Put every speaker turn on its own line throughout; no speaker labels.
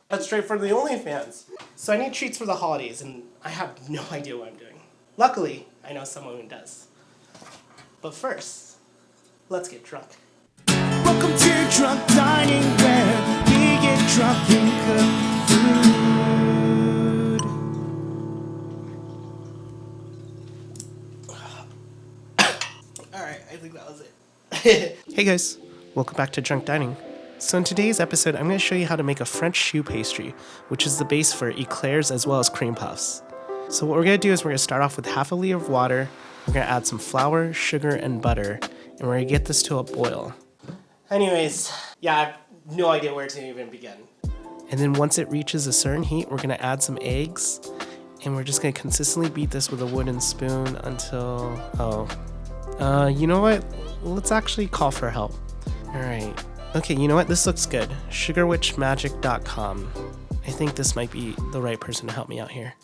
That's straight from the OnlyFans. So I need treats for the holidays, and I have no idea what I'm doing. Luckily, I know someone who does. But first, let's get drunk.
Welcome to Drunk Dining, where we get drunk and cook food.
Alright, I think that was it. Hey guys, welcome back to Drunk Dining. So in today's episode, I'm going to show you how to make a French choux pastry, which is the base for eclairs as well as cream puffs. So what we're going to do is we're going to start off with half a liter of water, we're going to add some flour, sugar, and butter, and we're going to get this to a boil. Anyways, yeah, I have no idea where to even begin. And then once it reaches a certain heat, we're going to add some eggs, and we're just going to consistently beat this with a wooden spoon until, you know what? Let's actually call for help. Alright. Okay, you know what? This looks good. sugarwitchmagic.com. I think this might be the right person to help me out here.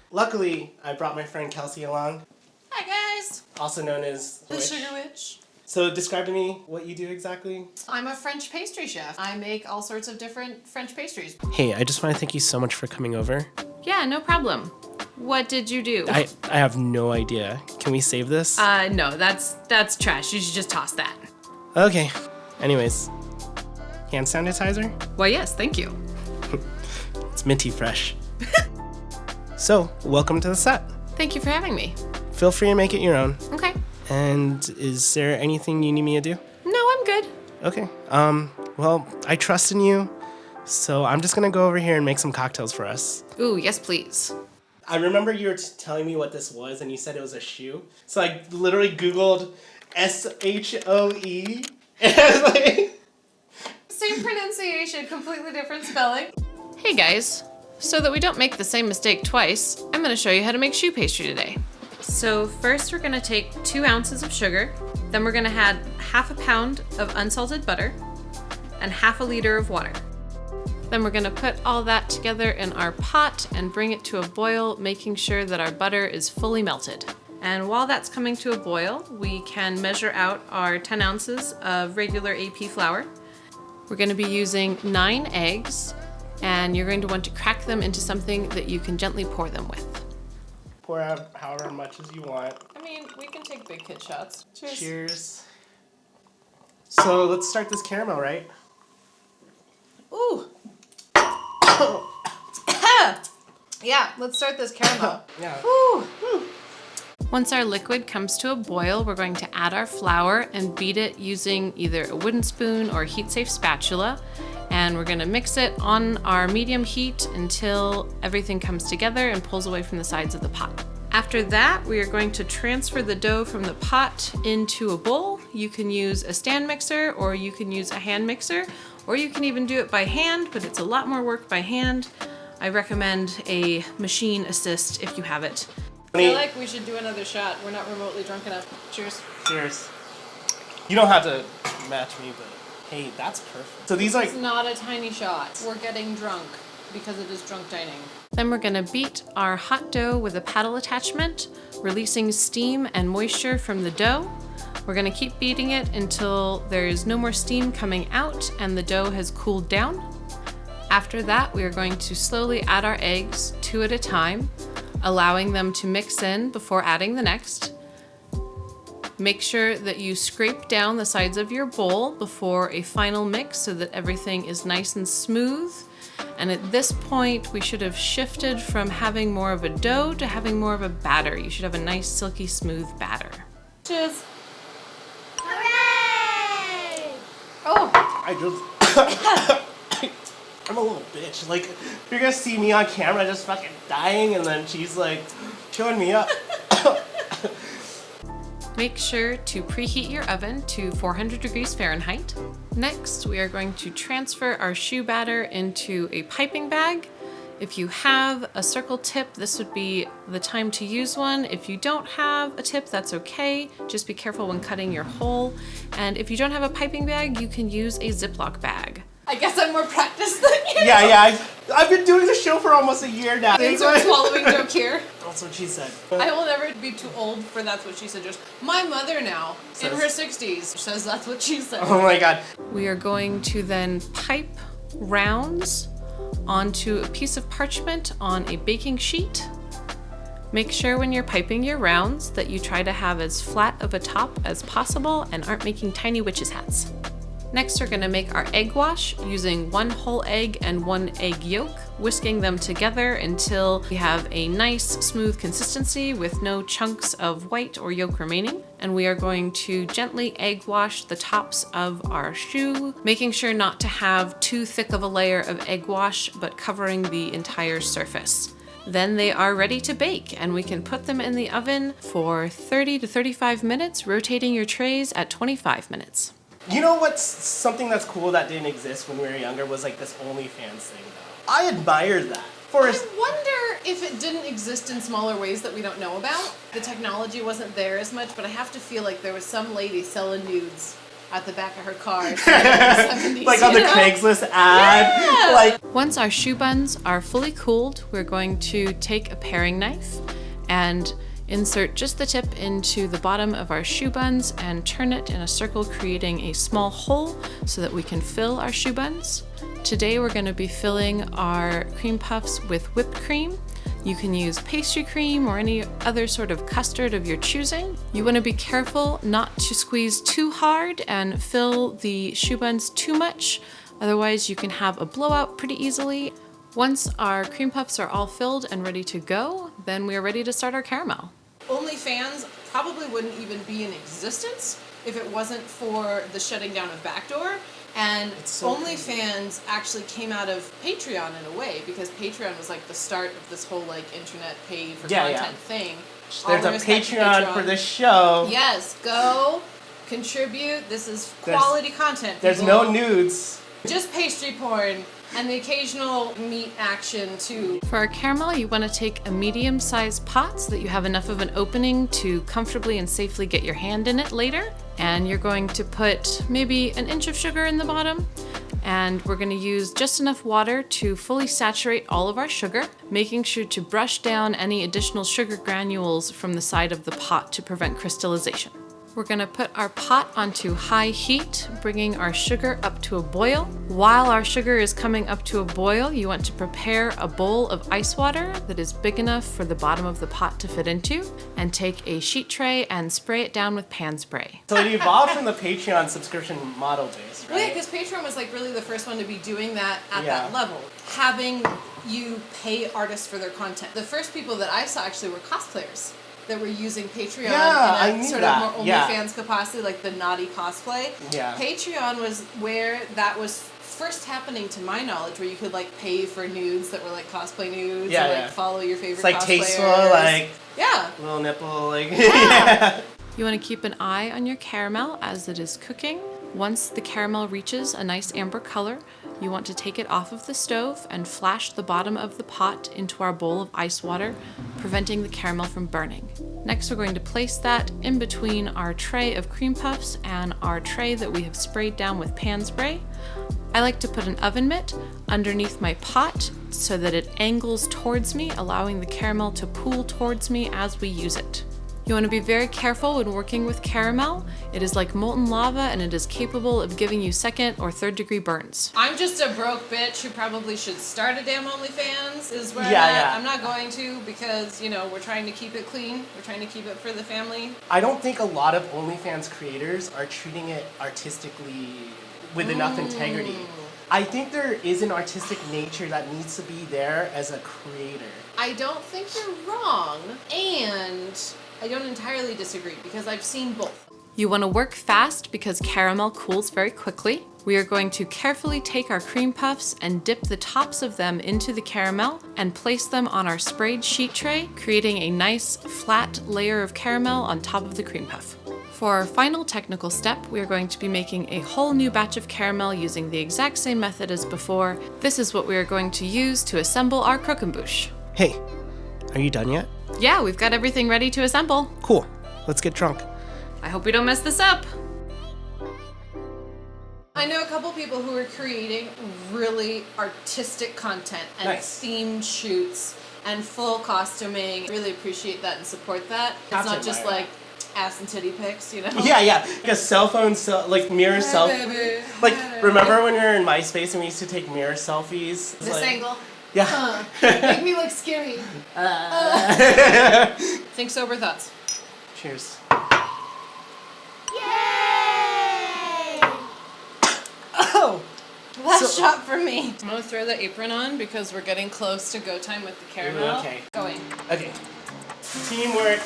Luckily, I brought my friend Kelsey along.
Hi guys!
Also known as
The Sugar Witch.
So describe to me what you do exactly.
I'm a French pastry chef. I make all sorts of different French pastries.
Hey, I just want to thank you so much for coming over.
Yeah, no problem. What did you do?
I have no idea. Can we save this?
No, that's trash. You should just toss that.
Okay. Anyways. Hand sanitizer?
Well, yes, thank you.
It's minty fresh. So, welcome to the set.
Thank you for having me.
Feel free to make it your own.
Okay.
And is there anything you need me to do?
No, I'm good.
Okay. Well, I trust in you, so I'm just gonna go over here and make some cocktails for us.
Ooh, yes, please.
I remember you were telling me what this was, and you said it was a shoe. So I literally Googled SHOE, and I was like...
Same pronunciation, completely different spelling. Hey guys, so that we don't make the same mistake twice, I'm gonna show you how to make choux pastry today. So first we're gonna take 2 ounces of sugar, then we're gonna add half a pound of unsalted butter and half a liter of water. Then we're gonna put all that together in our pot and bring it to a boil, making sure that our butter is fully melted. And while that's coming to a boil, we can measure out our 10 ounces of regular AP flour. We're going to be using 9 eggs, and you're going to want to crack them into something that you can gently pour them with.
Pour out however much as you want.
I mean, we can take big kid shots. Cheers.
Cheers. So let's start this caramel, right?
Ooh. Yeah, let's start this caramel.
Yeah.
Woo. Once our liquid comes to a boil, we're going to add our flour and beat it using either a wooden spoon or a heat-safe spatula. And we're gonna mix it on our medium heat until everything comes together and pulls away from the sides of the pot. After that, we are going to transfer the dough from the pot into a bowl. You can use a stand mixer, or you can use a hand mixer, or you can even do it by hand, but it's a lot more work by hand. I recommend a machine assist if you have it. I feel like we should do another shot. We're not remotely drunk enough. Cheers.
Cheers. You don't have to match me, but hey, that's perfect. So these
It's not a tiny shot. We're getting drunk because it is drunk dining. Then we're gonna beat our hot dough with a paddle attachment, releasing steam and moisture from the dough. We're gonna keep beating it until there is no more steam coming out and the dough has cooled down. After that, we are going to slowly add our eggs 2 at a time, allowing them to mix in before adding the next. Make sure that you scrape down the sides of your bowl before a final mix so that everything is nice and smooth. And at this point, we should have shifted from having more of a dough to having more of a batter. You should have a nice, silky, smooth batter. Cheers.
Hooray!
Oh,
I'm a little bitch. Like, you're gonna see me on camera just fucking dying, and then she's like, chewing me up.
make sure to preheat your oven to 400 degrees Fahrenheit. Next, we are going to transfer our choux batter into a piping bag. If you have a circle tip, this would be the time to use one. If you don't have a tip, that's okay. Just be careful when cutting your hole. And if you don't have a piping bag, you can use a Ziploc bag.
I guess I'm more practiced than you.
Yeah, I've been doing the show for almost a year now.
Insert swallowing joke here.
That's what she said.
I will never be too old for that's what she said. Just my mother now, in her 60s, says that's what she said.
Oh my god.
We are going to then pipe rounds onto a piece of parchment on a baking sheet. Make sure when you're piping your rounds that you try to have as flat of a top as possible and aren't making tiny witches' hats. Next, we're gonna make our egg wash using 1 whole egg and 1 egg yolk, whisking them together until we have a nice smooth consistency with no chunks of white or yolk remaining. And we are going to gently egg wash the tops of our choux, making sure not to have too thick of a layer of egg wash, but covering the entire surface. Then they are ready to bake, and we can put them in the oven for 30 to 35 minutes, rotating your trays at 25 minutes.
You know what's something that's cool that didn't exist when we were younger was like this OnlyFans thing though. I admire that.
I wonder if it didn't exist in smaller ways that we don't know about. The technology wasn't there as much, but I have to feel like there was some lady selling nudes at the back of her car.
Like on the Craigslist ad.
Yeah.
Like
Once our choux buns are fully cooled, we're going to take a paring knife and insert just the tip into the bottom of our choux buns and turn it in a circle, creating a small hole so that we can fill our choux buns. Today we're going to be filling our cream puffs with whipped cream. You can use pastry cream or any other sort of custard of your choosing. You want to be careful not to squeeze too hard and fill the choux buns too much, otherwise you can have a blowout pretty easily. Once our cream puffs are all filled and ready to go, then we are ready to start our caramel.
OnlyFans probably wouldn't even be in existence if it wasn't for the shutting down of Backdoor. And
so
OnlyFans actually came out of Patreon in a way, because Patreon was like the start of this whole like internet pay for content thing.
There's a Patreon for this show.
Yes, go contribute. This is quality content.
There's
people.
no nudes.
Just pastry porn and the occasional meat action too.
For our caramel, you want to take a medium-sized pot so that you have enough of an opening to comfortably and safely get your hand in it later. And you're going to put maybe an inch of sugar in the bottom. And we're going to use just enough water to fully saturate all of our sugar, making sure to brush down any additional sugar granules from the side of the pot to prevent crystallization. We're going to put our pot onto high heat, bringing our sugar up to a boil. While our sugar is coming up to a boil, you want to prepare a bowl of ice water that is big enough for the bottom of the pot to fit into, and take a sheet tray and spray it down with pan spray.
So it evolved from the Patreon subscription model base,
Well, yeah,
right?
because Patreon was like really the first one to be doing that at that level. Having you pay artists for their content. The first people that I saw actually were cosplayers that were using Patreon in a sort of more OnlyFans capacity, like the naughty cosplay.
Yeah.
Patreon was where that was first happening to my knowledge, where you could like pay for nudes that were like cosplay nudes, or like follow your favorite
it's like
cosplayers.
tasteful, like little nipple, like
You want to keep an eye on your caramel as it is cooking. Once the caramel reaches a nice amber color, you want to take it off of the stove and flash the bottom of the pot into our bowl of ice water, preventing the caramel from burning. Next, we're going to place that in between our tray of cream puffs and our tray that we have sprayed down with pan spray. I like to put an oven mitt underneath my pot so that it angles towards me, allowing the caramel to pool towards me as we use it. You want to be very careful when working with caramel. It is like molten lava, and it is capable of giving you second or third degree burns.
I'm just a broke bitch who probably should start a damn OnlyFans, is where I'm at. I'm not going to, because, you know, we're trying to keep it clean. We're trying to keep it for the family.
I don't think a lot of OnlyFans creators are treating it artistically with enough integrity. I think there is an artistic nature that needs to be there as a creator.
I don't think you're wrong, and I don't entirely disagree, because I've seen both.
You want to work fast because caramel cools very quickly. We are going to carefully take our cream puffs and dip the tops of them into the caramel and place them on our sprayed sheet tray, creating a nice flat layer of caramel on top of the cream puff. For our final technical step, we are going to be making a whole new batch of caramel using the exact same method as before. This is what we are going to use to assemble our croquembouche.
Hey, are you done yet?
Yeah, we've got everything ready to assemble.
Cool. Let's get drunk.
I hope we don't mess this up.
I know a couple people who are creating really artistic content and themed shoots and full costuming. Really appreciate that and support that. It's not just like ass and titty pics, you know?
Yeah. Like a cell phone, like mirror selfie.
Baby.
Like, remember when we were in MySpace and we used to take mirror selfies?
This angle.
Yeah.
Make me look scary. Think sober thoughts.
Cheers.
Yay! Oh! Last shot for me. I'm gonna throw the apron on because we're getting close to go time with the caramel.
Okay.
Going.
Okay. Teamwork.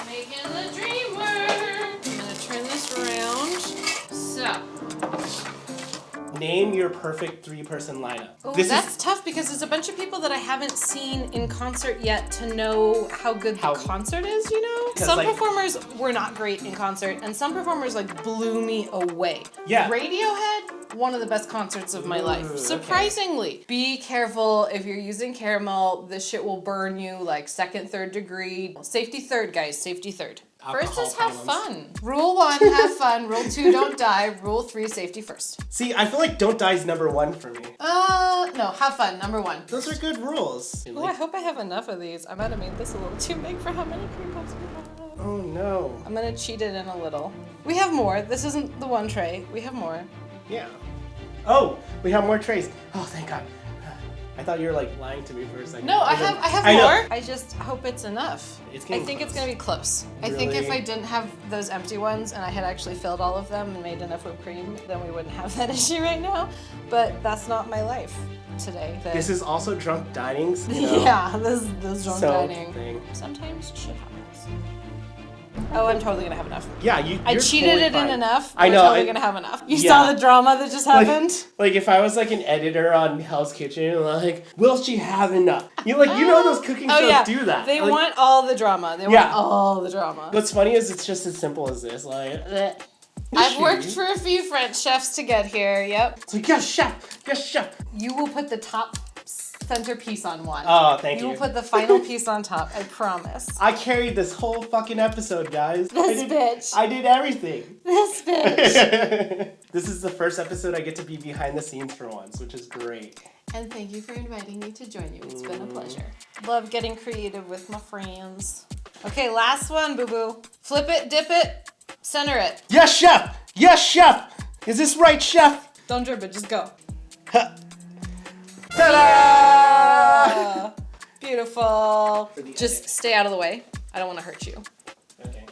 Making the dream work. I'm gonna turn this around. So.
Name your perfect 3-person lineup.
Oh, that's tough because there's a bunch of people that I haven't seen in concert yet to know how good the concert is, you know? Some performers were not great in concert, and some performers like blew me away.
Yeah.
Radiohead, one of the best concerts of my life. Surprisingly. Okay. Be careful if you're using caramel, this shit will burn you like 2nd, 3rd degree. Safety third, guys, safety third. First is have fun. Rule 1, have fun. Rule 2, don't die. Rule 3, safety first.
See, I feel like don't die is number 1 for me.
No, have fun, number 1.
Those are good rules.
Oh, I hope I have enough of these. I might have made this a little too big for how many cream puffs we have.
Oh no.
I'm gonna cheat it in a little. We have more. This isn't the one tray. We have more.
Yeah. Oh, we have more trays. Oh, thank God. I thought you were like lying to me for a second.
No, I have more. I just hope it's enough. I think it's gonna be close. Really? I think if I didn't have those empty ones and I had actually filled all of them and made enough whipped cream, then we wouldn't have that issue right now. But that's not my life today.
This is also drunk dining. You know?
Yeah, this is drunk dining.
Thing.
Sometimes shit happens. Oh, I'm totally gonna have enough.
Yeah,
I cheated
totally
it
fine.
in enough.
I know.
I'm totally gonna have enough. You saw the drama that just happened?
Like if I was like an editor on Hell's Kitchen, like, will she have enough? You know those cooking shows do that.
They want all the drama. They want all the drama.
What's funny is it's just as simple as this. Like,
I've worked for a few French chefs to get here. Yep.
It's like, yes, chef. Yes, chef.
You will put the top centerpiece on one.
Oh, thank you.
You will put the final piece on top, I promise.
I carried this whole fucking episode, guys.
Bitch.
I did everything.
This bitch.
This is the first episode I get to be behind the scenes for once, which is great.
And thank you for inviting me to join you. It's been a pleasure. Love getting creative with my friends. Okay, last one, boo-boo. Flip it, dip it, center it.
Yes, chef! Yes, chef! Is this right, chef?
Don't drip it, just go.
Ta-da!
Beautiful. Just stay out of the way. I don't want to hurt you.
Okay.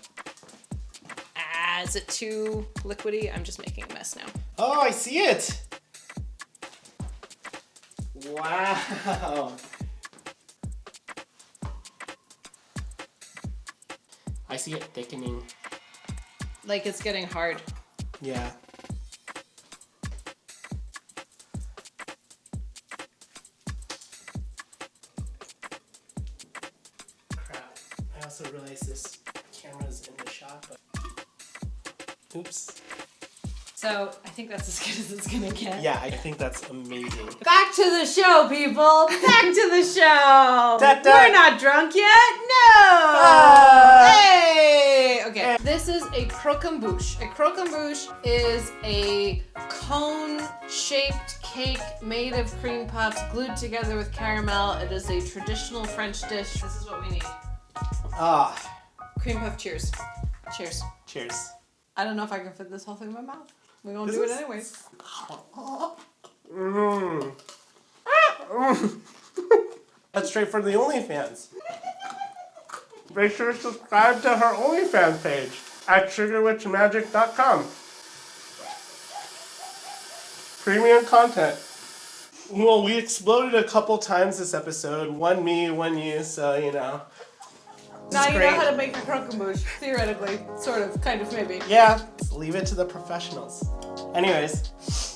Is it too liquidy? I'm just making a mess now.
Oh, I see it. Wow. I see it thickening.
Like it's getting hard.
Yeah. I also realized this camera's in the shot, but oops.
So I think that's as good as it's gonna get.
Yeah, I think that's amazing.
Back to the show, people. Back to the show.
Da-da.
We're not drunk yet. No. Hey. Okay. This is a croquembouche. A croquembouche is a cone-shaped cake made of cream puffs glued together with caramel. It is a traditional French dish. This is what we need. Cream puff, cheers. Cheers.
Cheers.
I don't know if I can fit this whole thing in my mouth. We're gonna do it anyways.
That's straight from the OnlyFans. Make sure to subscribe to her OnlyFans page at sugarwitchmagic.com. Premium content. Well, we exploded a couple times this episode. One me, one you, so you know.
Now you know how to make a croquembouche, theoretically, sort of, kind of, maybe.
Yeah, leave it to the professionals. Anyways,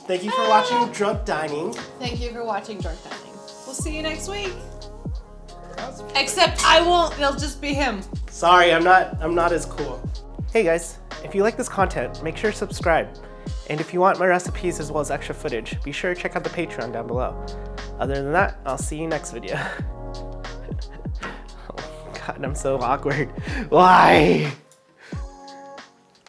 thank you for watching Drunk Dining.
Thank you for watching Drunk Dining. We'll see you next week. Except I won't, it'll just be him.
Sorry, I'm not as cool. Hey guys, if you like this content, make sure to subscribe. And if you want my recipes as well as extra footage, be sure to check out the Patreon down below. Other than that, I'll see you next video. God, I'm so awkward. Why?